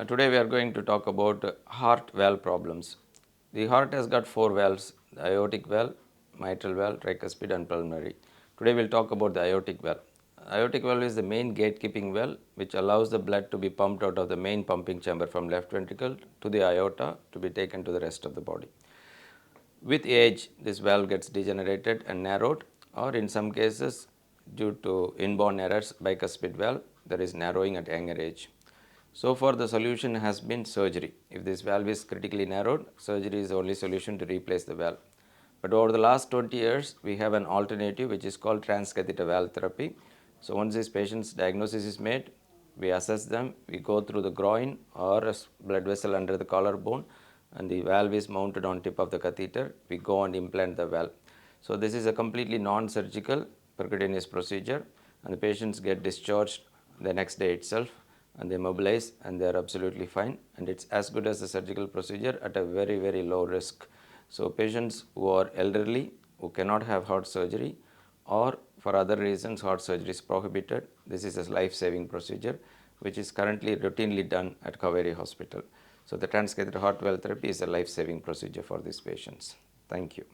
Today we are going to talk about heart valve problems. The heart has got four valves: the aortic valve, mitral valve, tricuspid and pulmonary. Today we will talk about the aortic valve. Aortic valve is the main gatekeeping valve which allows the blood to be pumped out of the main pumping chamber from left ventricle to the aorta to be taken to the rest of the body. With age, this valve gets degenerated and narrowed, or in some cases due to inborn errors, bicuspid valve, there is narrowing at younger age. So far the solution has been surgery. If this valve is critically narrowed, surgery is the only solution to replace the valve. But over the last 20 years, we have an alternative which is called transcatheter valve therapy. So once this patient's diagnosis is made, we assess them, we go through the groin or a blood vessel under the collarbone, and the valve is mounted on tip of the catheter. We go and implant the valve. So this is a completely non-surgical percutaneous procedure, and the patients get discharged the next day itself, and they mobilize and they are absolutely fine, and it's as good as a surgical procedure at a very low risk. So patients who are elderly, who cannot have heart surgery, or for other reasons heart surgery is prohibited, this is a life-saving procedure which is currently routinely done at Kauvery Hospital. So the transcatheter heart valve therapy is a life-saving procedure for these patients. Thank you.